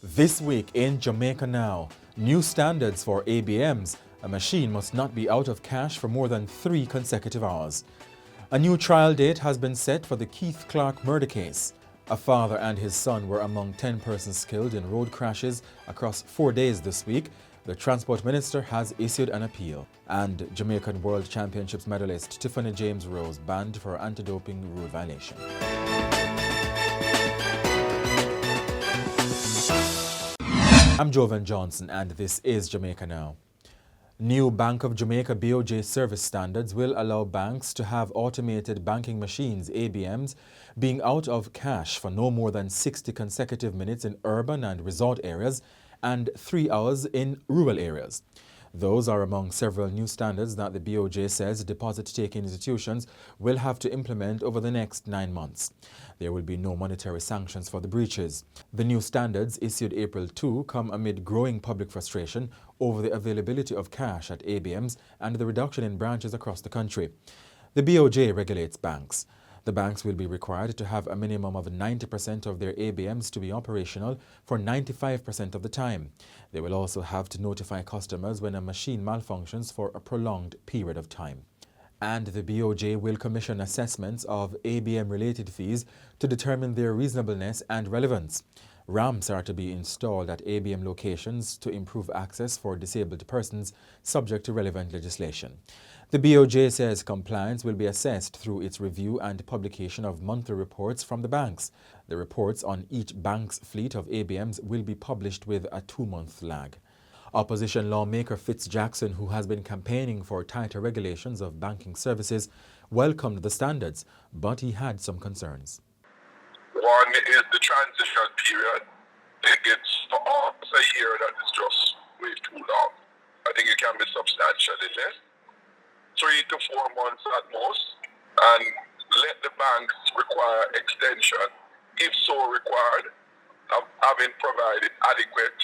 This week in Jamaica Now, new standards for ABMs. A machine must not be out of cash for more than 3 consecutive hours. A new trial date has been set for the Keith Clarke murder case. A father and his son were among 10 persons killed in road crashes across 4 days this week. The Transport Minister has issued an appeal. And Jamaican World Championships medalist Tiffany James Rose banned for anti-doping rule violation. I'm Jovan Johnson and this is Jamaica Now. New Bank of Jamaica BOJ service standards will allow banks to have automated banking machines, ABMs, being out of cash for no more than 60 consecutive minutes in urban and resort areas and 3 hours in rural areas. Those are among several new standards that the BOJ says deposit-taking institutions will have to implement over the next 9 months. There will be no monetary sanctions for the breaches. The new standards, issued April 2, come amid growing public frustration over the availability of cash at ABMs and the reduction in branches across the country. The BOJ regulates banks. The banks will be required to have a minimum of 90% of their ABMs to be operational for 95% of the time. They will also have to notify customers when a machine malfunctions for a prolonged period of time. And the BOJ will commission assessments of ABM-related fees to determine their reasonableness and relevance. Ramps are to be installed at ABM locations to improve access for disabled persons subject to relevant legislation. The BOJ says compliance will be assessed through its review and publication of monthly reports from the banks. The reports on each bank's fleet of ABMs will be published with a 2-month lag. Opposition lawmaker Fitz Jackson, who has been campaigning for tighter regulations of banking services, welcomed the standards, but he had some concerns. One is the transition period. I think it's for almost a year that is just way too long. I think it can be substantially less, 3 to 4 months at most, and let the banks require extension, if so required, of having provided adequate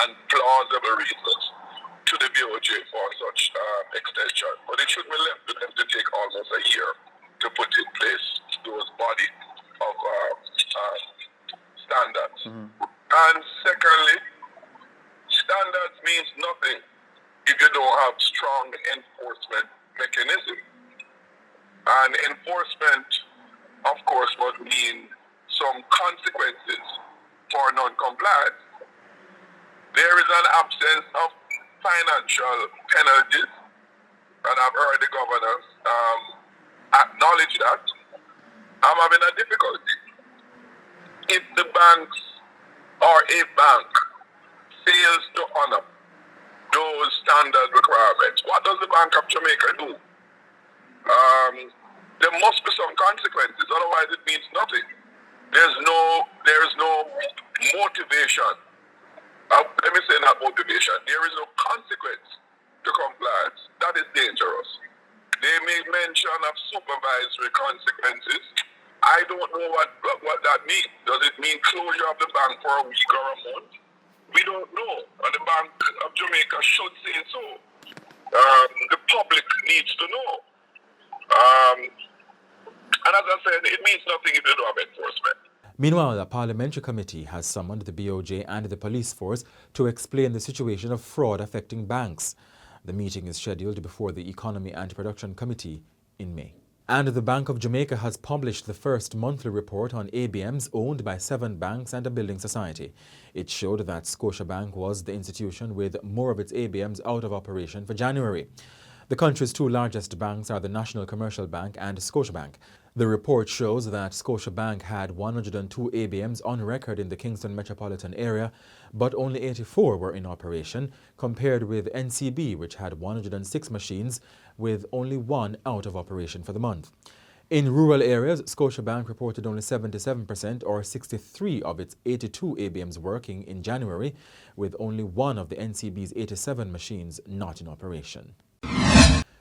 and plausible reasons to the BOJ for such extension. But it should be left to them to take almost a year to put in place those body of standards. And secondly, standards means nothing if you don't have strong enforcement mechanism. And enforcement, of course, must mean some consequences for non-compliance. There is an absence of financial penalties, and I've heard the governors acknowledge that. I'm having a difficulty. If the banks or a bank fails to honor those standard requirements, what does the Bank of Jamaica do? There must be some consequences, otherwise it means nothing. There is no motivation. Let me say not motivation. There is no consequence to compliance. That is dangerous. They make mention of supervisory consequences. I don't know what that means. Does it mean closure of the bank for a week or a month? We don't know. And the Bank of Jamaica should say so. The public needs to know. And as I said, it means nothing if you don't have enforcement. Meanwhile, a parliamentary committee has summoned the BOJ and the police force to explain the situation of fraud affecting banks. The meeting is scheduled before the Economy and Production Committee in May. And the Bank of Jamaica has published the first monthly report on ABMs owned by 7 banks and a building society. It showed that Scotiabank was the institution with more of its ABMs out of operation for January. The country's 2 largest banks are the National Commercial Bank and Scotiabank. The report shows that Scotiabank had 102 ABMs on record in the Kingston metropolitan area, but only 84 were in operation, compared with NCB, which had 106 machines, with only 1 out of operation for the month. In rural areas, Scotiabank reported only 77% or 63 of its 82 ABMs working in January, with only 1 of the NCB's 87 machines not in operation.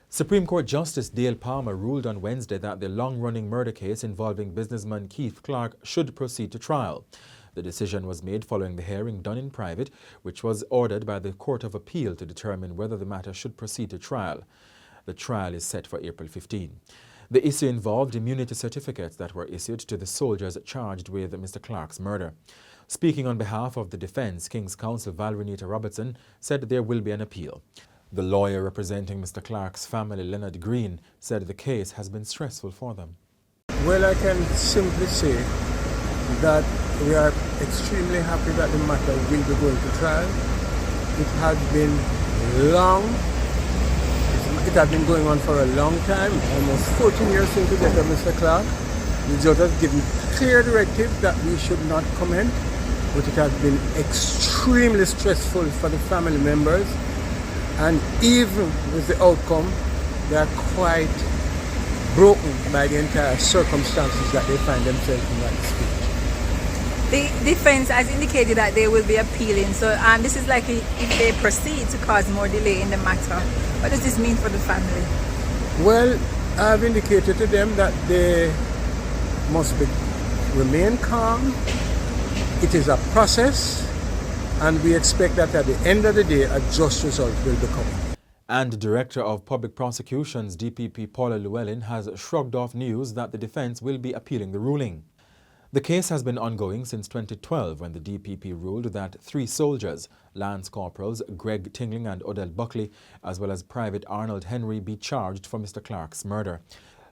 Supreme Court Justice Dale Palmer ruled on Wednesday that the long-running murder case involving businessman Keith Clarke should proceed to trial. The decision was made following the hearing done in private, which was ordered by the Court of Appeal to determine whether the matter should proceed to trial. The trial is set for April 15. The issue involved immunity certificates that were issued to the soldiers charged with Mr. Clarke's murder. Speaking on behalf of the defence, King's Counsel Valerie Robertson said there will be an appeal. The lawyer representing Mr. Clarke's family, Leonard Green, said the case has been stressful for them. Well, I can simply say that we are extremely happy that the matter will be going to trial. It has been long. It has been going on for a long time, almost 14 years since the death of Mr. Clarke. The judge has given clear directive that we should not comment, but it has been extremely stressful for the family members. And even with the outcome, they are quite broken by the entire circumstances that they find themselves in that speech. The defense has indicated that they will be appealing, so this is likely if they proceed to cause more delay in the matter. What does this mean for the family? Well, I've indicated to them that they must remain calm. It is a process, and we expect that at the end of the day, a just result will be coming. And Director of Public Prosecutions, DPP Paula Llewellyn, has shrugged off news that the defence will be appealing the ruling. The case has been ongoing since 2012 when the DPP ruled that 3 soldiers, Lance Corporals Greg Tingling and Odell Buckley, as well as Private Arnold Henry, be charged for Mr. Clarke's murder.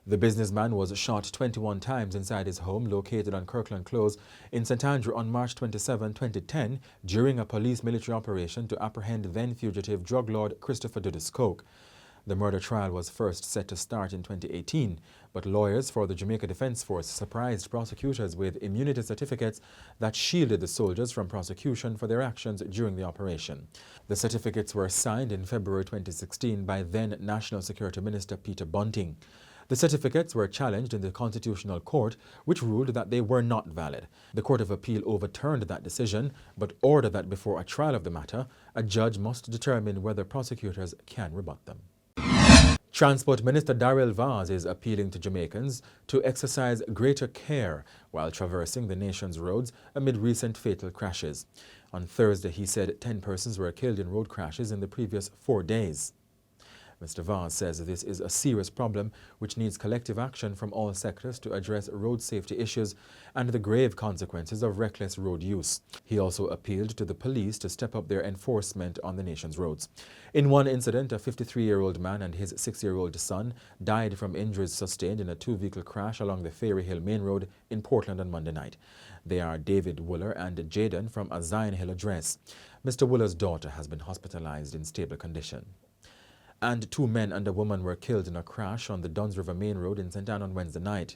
The businessman was shot 21 times inside his home located on Kirkland Close in St. Andrew on March 27, 2010 during a police military operation to apprehend then-fugitive drug lord Christopher Dudus Coke. The murder trial was first set to start in 2018, but lawyers for the Jamaica Defence Force surprised prosecutors with immunity certificates that shielded the soldiers from prosecution for their actions during the operation. The certificates were signed in February 2016 by then National Security Minister Peter Bunting. The certificates were challenged in the Constitutional Court, which ruled that they were not valid. The Court of Appeal overturned that decision, but ordered that before a trial of the matter, a judge must determine whether prosecutors can rebut them. Transport Minister Darrell Vaz is appealing to Jamaicans to exercise greater care while traversing the nation's roads amid recent fatal crashes. On Thursday, he said 10 persons were killed in road crashes in the previous 4 days. Mr. Vaz says this is a serious problem which needs collective action from all sectors to address road safety issues and the grave consequences of reckless road use. He also appealed to the police to step up their enforcement on the nation's roads. In one incident, a 53-year-old man and his 6-year-old son died from injuries sustained in a 2-vehicle crash along the Ferry Hill Main Road in Portland on Monday night. They are David Wooler and Jaden from a Zion Hill address. Mr. Wooler's daughter has been hospitalized in stable condition. And 2 men and a woman were killed in a crash on the Duns River Main Road in St. Ann on Wednesday night.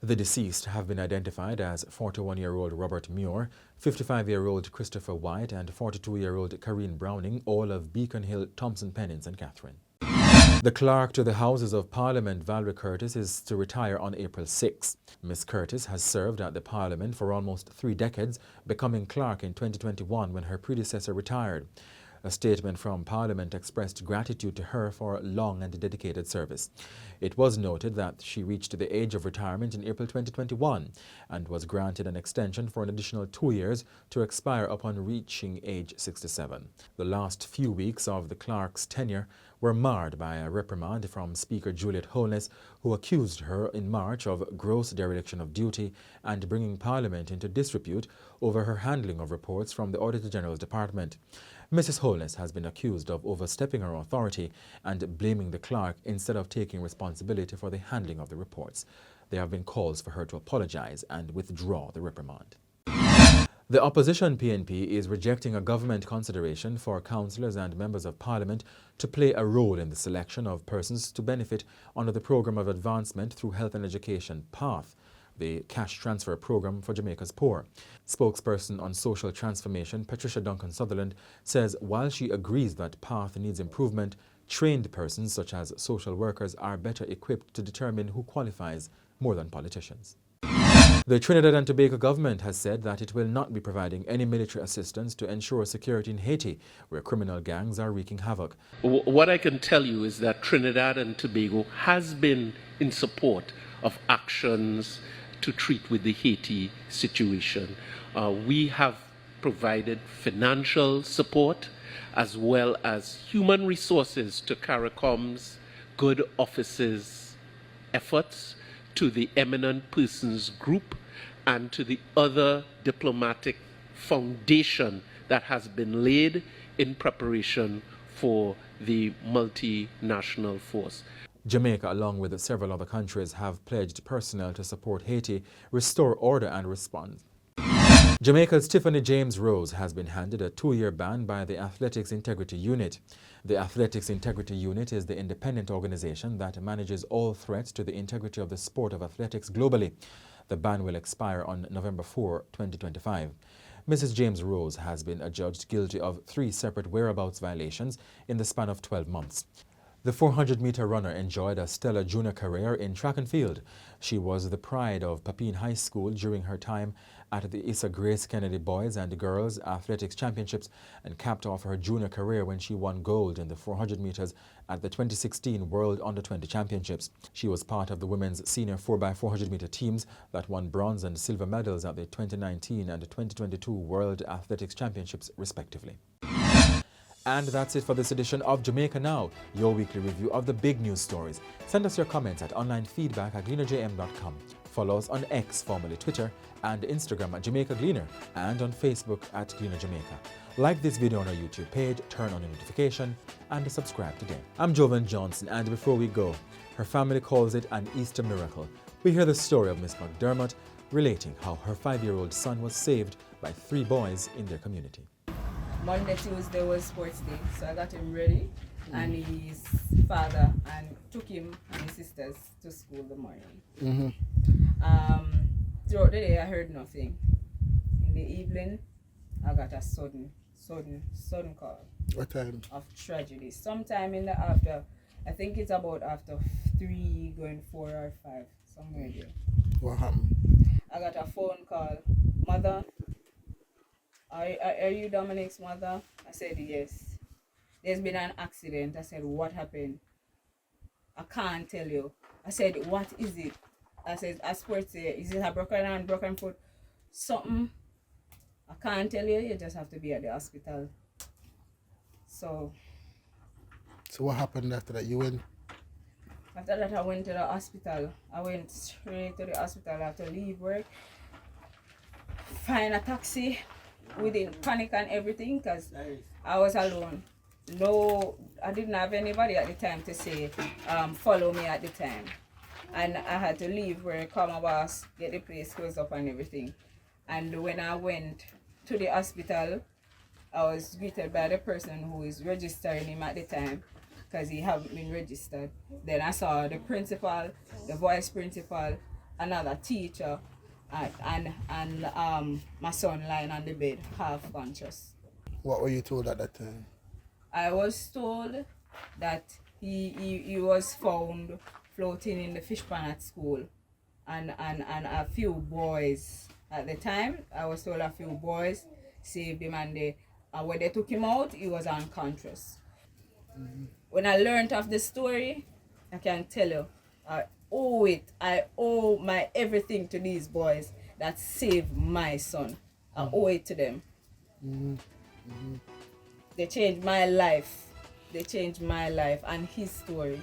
The deceased have been identified as 41-year-old Robert Muir, 55-year-old Christopher White and 42-year-old Karine Browning, all of Beacon Hill, Thompson Pen in St. Catherine. The clerk to the Houses of Parliament, Valerie Curtis, is to retire on April 6. Miss Curtis has served at the Parliament for almost 3 decades, becoming clerk in 2021 when her predecessor retired. A statement from Parliament expressed gratitude to her for long and dedicated service. It was noted that she reached the age of retirement in April 2021 and was granted an extension for an additional 2 years to expire upon reaching age 67. The last few weeks of the clerk's tenure were marred by a reprimand from Speaker Juliet Holness, who accused her in March of gross dereliction of duty and bringing Parliament into disrepute over her handling of reports from the Auditor General's Department. Mrs. Holness has been accused of overstepping her authority and blaming the clerk instead of taking responsibility for the handling of the reports. There have been calls for her to apologize and withdraw the reprimand. The opposition PNP is rejecting a government consideration for councillors and members of parliament to play a role in the selection of persons to benefit under the Programme of Advancement through Health and Education, PATH, the cash transfer program for Jamaica's poor. Spokesperson on social transformation, Patricia Duncan Sutherland, says while she agrees that PATH needs improvement, trained persons such as social workers are better equipped to determine who qualifies more than politicians. The Trinidad and Tobago government has said that it will not be providing any military assistance to ensure security in Haiti, where criminal gangs are wreaking havoc. What I can tell you is that Trinidad and Tobago has been in support of actions to treat with the Haiti situation. We have provided financial support as well as human resources to CARICOM's Good Offices efforts, to the Eminent Persons Group, and to the other diplomatic foundation that has been laid in preparation for the multinational force. Jamaica, along with several other countries, have pledged personnel to support Haiti restore order and respond. Jamaica's Tiffany James Rose has been handed a 2-year ban by the Athletics Integrity Unit. The Athletics Integrity Unit is the independent organization that manages all threats to the integrity of the sport of athletics globally. The ban will expire on November 4, 2025. Mrs. James Rose has been adjudged guilty of 3 separate whereabouts violations in the span of 12 months. The 400-meter runner enjoyed a stellar junior career in track and field. She was the pride of Papine High School during her time at the Issa Grace Kennedy Boys and Girls Athletics Championships and capped off her junior career when she won gold in the 400 meters at the 2016 World Under-20 Championships. She was part of the women's senior 4x400 meter teams that won bronze and silver medals at the 2019 and 2022 World Athletics Championships, respectively. And that's it for this edition of Jamaica Now, your weekly review of the big news stories. Send us your comments at onlinefeedback@gleanerjm.com. Follow us on X, formerly Twitter, and Instagram at Jamaica Gleaner, and on Facebook at Gleaner Jamaica. Like this video on our YouTube page, turn on the notification, and subscribe today. I'm Jovan Johnson, and before we go, her family calls it an Easter miracle. We hear the story of Miss McDermott relating how her 5-year-old son was saved by 3 boys in their community. Monday, Tuesday was sports day, so I got him ready and his father and took him and his sisters to school the morning. Throughout the day I heard nothing. In the evening I got a sudden call. What time? Of tragedy. Sometime in the after, I think it's about after 3 going 4 or 5, somewhere there. What happened? I got a phone call. Mother, are you Dominic's mother? I said, yes. There's been an accident. I said, what happened? I can't tell you. I said, what is it? I said, a sports day. Is it a broken hand, broken foot? Something. I can't tell you. You just have to be at the hospital. So what happened after that? You went? After that, I went to the hospital. I went straight to the hospital. I had to leave work, find a taxi, within panic and everything, because I was alone. No, I didn't have anybody at the time to say, follow me at the time. And I had to leave work, call my boss, get the place closed up and everything. And when I went to the hospital, I was greeted by the person who is registering him at the time, because he hadn't been registered. Then I saw the principal, the vice principal, another teacher, and my son lying on the bed, half conscious. What were you told at that time? I was told that he was found floating in the fish pan at school, and a few boys at the time. I was told a few boys saved him, and when they took him out, he was unconscious. When I learned of the story, I can tell you, I owe my everything to these boys that saved my son. I owe it to them. They changed my life. They changed my life and his story.